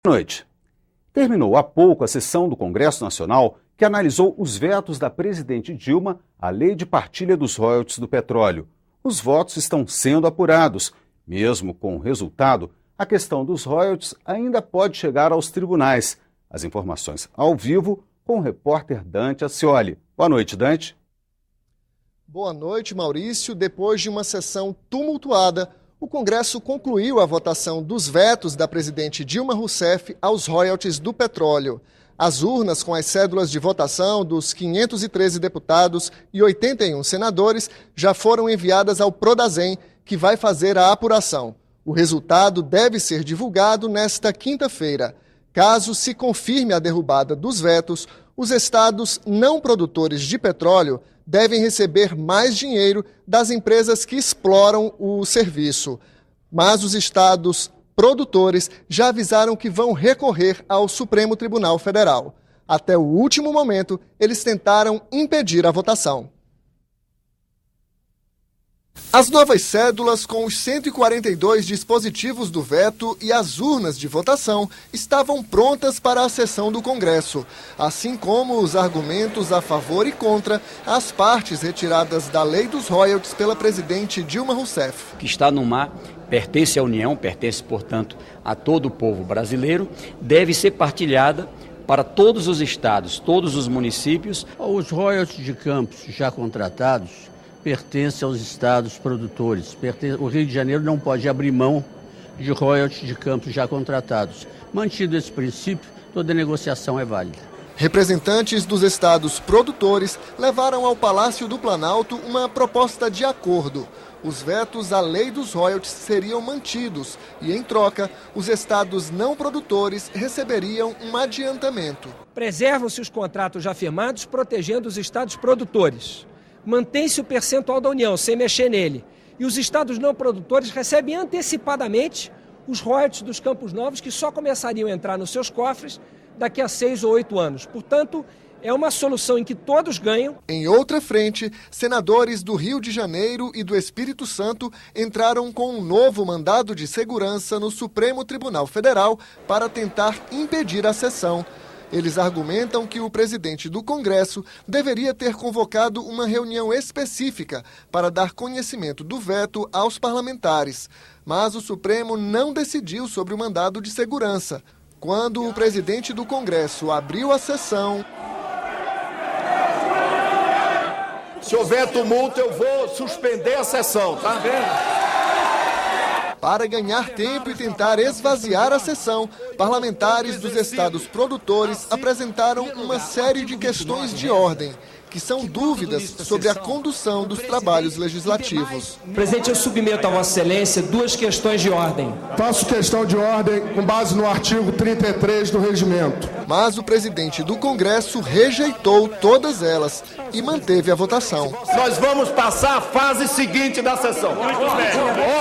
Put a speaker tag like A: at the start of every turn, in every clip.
A: Boa noite. Terminou há pouco a sessão do Congresso Nacional que analisou os vetos da presidente Dilma à lei de partilha dos royalties do petróleo. Os votos estão sendo apurados. Mesmo com o resultado, a questão dos royalties ainda pode chegar aos tribunais. As informações ao vivo com o repórter Dante Ascioli. Boa noite, Dante.
B: Boa noite, Maurício. Depois de uma sessão tumultuada, o Congresso concluiu a votação dos vetos da presidente Dilma Rousseff aos royalties do petróleo. As urnas com as cédulas de votação dos 513 deputados e 81 senadores já foram enviadas ao Prodazem, que vai fazer a apuração. O resultado deve ser divulgado nesta quinta-feira. Caso se confirme a derrubada dos vetos, os estados não produtores de petróleo devem receber mais dinheiro das empresas que exploram o serviço. Mas os estados produtores já avisaram que vão recorrer ao Supremo Tribunal Federal. Até o último momento, eles tentaram impedir a votação. As novas cédulas com os 142 dispositivos do veto e as urnas de votação estavam prontas para a sessão do Congresso, assim como os argumentos a favor e contra as partes retiradas da lei dos royalties pela presidente Dilma Rousseff.
C: Que está no mar, pertence à União, pertence, portanto, a todo o povo brasileiro, deve ser partilhada para todos os estados, todos os municípios.
D: Os royalties de campos já contratados pertence aos estados produtores. O Rio de Janeiro não pode abrir mão de royalties de campos já contratados. Mantido esse princípio, toda negociação é válida.
B: Representantes dos estados produtores levaram ao Palácio do Planalto uma proposta de acordo. Os vetos à lei dos royalties seriam mantidos e, em troca, os estados não produtores receberiam um adiantamento.
E: Preservam-se os contratos já firmados, protegendo os estados produtores. Mantém-se o percentual da União, sem mexer nele. E os estados não produtores recebem antecipadamente os royalties dos Campos Novos, que só começariam a entrar nos seus cofres daqui a 6 ou 8 anos. Portanto, é uma solução em que todos ganham.
B: Em outra frente, senadores do Rio de Janeiro e do Espírito Santo entraram com um novo mandado de segurança no Supremo Tribunal Federal para tentar impedir a sessão. Eles argumentam que o presidente do Congresso deveria ter convocado uma reunião específica para dar conhecimento do veto aos parlamentares. Mas o Supremo não decidiu sobre o mandado de segurança. Quando o presidente do Congresso abriu a sessão...
F: Se houver tumulto, eu vou suspender a sessão, tá vendo?
B: Para ganhar tempo e tentar esvaziar a sessão, parlamentares dos estados produtores apresentaram uma série de questões de ordem, que são dúvidas sobre a condução dos trabalhos legislativos.
E: Presidente, eu submeto a Vossa Excelência 2 questões de ordem.
G: Faço questão de ordem com base no artigo 33 do Regimento.
B: Mas o presidente do Congresso rejeitou todas elas e manteve a votação.
F: Nós vamos passar a fase seguinte da sessão.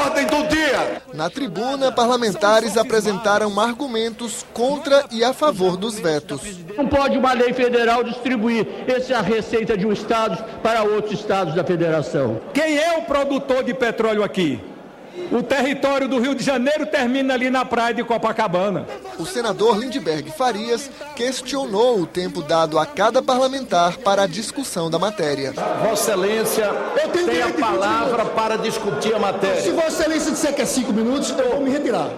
F: Ordem do dia.
B: Na tribuna, parlamentares apresentaram argumentos contra e a favor dos vetos.
D: Não pode uma lei federal distribuir essa receita de um estado para outros estados da federação.
E: Quem é o produtor de petróleo aqui? O território do Rio de Janeiro termina ali na praia de Copacabana.
B: O senador Lindbergh Farias questionou o tempo dado a cada parlamentar para a discussão da matéria.
F: Vossa Excelência tem a palavra para discutir a matéria.
G: Se Vossa Excelência disser que é 5 minutos, eu vou me retirar.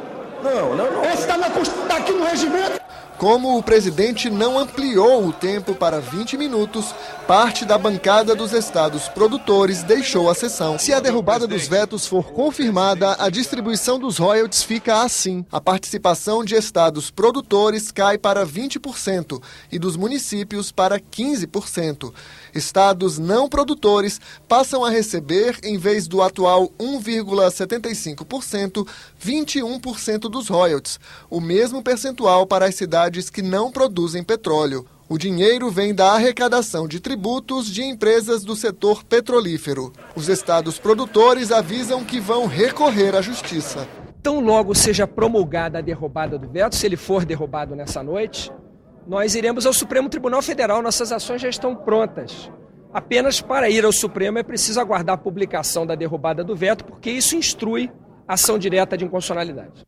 F: Não.
G: Esse está aqui no regimento.
B: Como o presidente não ampliou o tempo para 20 minutos, parte da bancada dos estados produtores deixou a sessão. Se a derrubada dos vetos for confirmada, a distribuição dos royalties fica assim. A participação de estados produtores cai para 20% e dos municípios para 15%. Estados não produtores passam a receber, em vez do atual 1,75%, 21% dos royalties, o mesmo percentual para as cidades que não produzem petróleo. O dinheiro vem da arrecadação de tributos de empresas do setor petrolífero. Os estados produtores avisam que vão recorrer à justiça.
E: Tão logo seja promulgada a derrubada do veto, se ele for derrubado nessa noite, nós iremos ao Supremo Tribunal Federal. Nossas ações já estão prontas. Apenas para ir ao Supremo é preciso aguardar a publicação da derrubada do veto, porque isso instrui ação direta de inconstitucionalidade.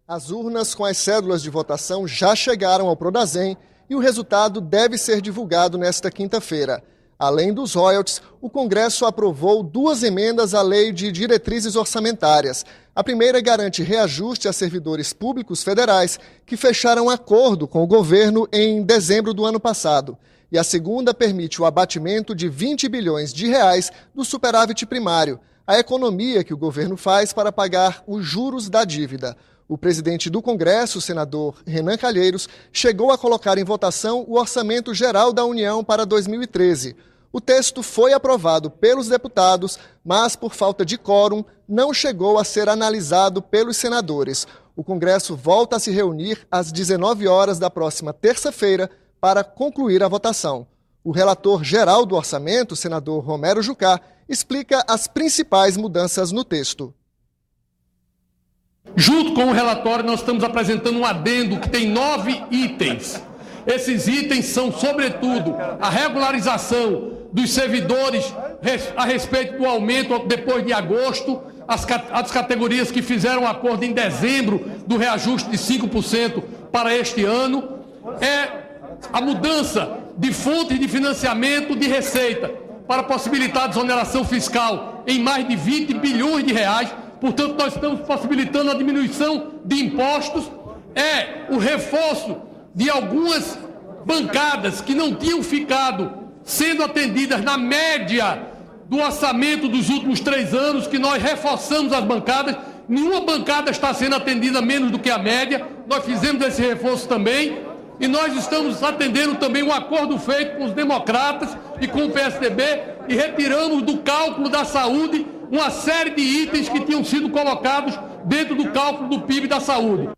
B: As urnas com as cédulas de votação já chegaram ao Prodazem e o resultado deve ser divulgado nesta quinta-feira. Além dos royalties, o Congresso aprovou 2 emendas à Lei de Diretrizes Orçamentárias. A primeira garante reajuste a servidores públicos federais que fecharam acordo com o governo em dezembro do ano passado. E a segunda permite o abatimento de 20 bilhões de reais do superávit primário, a economia que o governo faz para pagar os juros da dívida. O presidente do Congresso, o senador Renan Calheiros, chegou a colocar em votação o Orçamento Geral da União para 2013. O texto foi aprovado pelos deputados, mas por falta de quórum não chegou a ser analisado pelos senadores. O Congresso volta a se reunir às 19 horas da próxima terça-feira para concluir a votação. O relator geral do orçamento, o senador Romero Jucá, explica as principais mudanças no texto.
H: Junto com o relatório, nós estamos apresentando um adendo que tem 9 itens. Esses itens são, sobretudo, a regularização dos servidores a respeito do aumento depois de agosto, as categorias que fizeram acordo em dezembro do reajuste de 5% para este ano, a mudança de fontes de financiamento de receita para possibilitar a desoneração fiscal em mais de 20 bilhões de reais. Portanto, nós estamos possibilitando a diminuição de impostos, o reforço de algumas bancadas que não tinham ficado sendo atendidas na média do orçamento dos últimos 3 anos, que nós reforçamos as bancadas. Nenhuma bancada está sendo atendida menos do que a média. Nós fizemos esse reforço também. E nós estamos atendendo também um acordo feito com os democratas e com o PSDB e retiramos do cálculo da saúde uma série de itens que tinham sido colocados dentro do cálculo do PIB da saúde.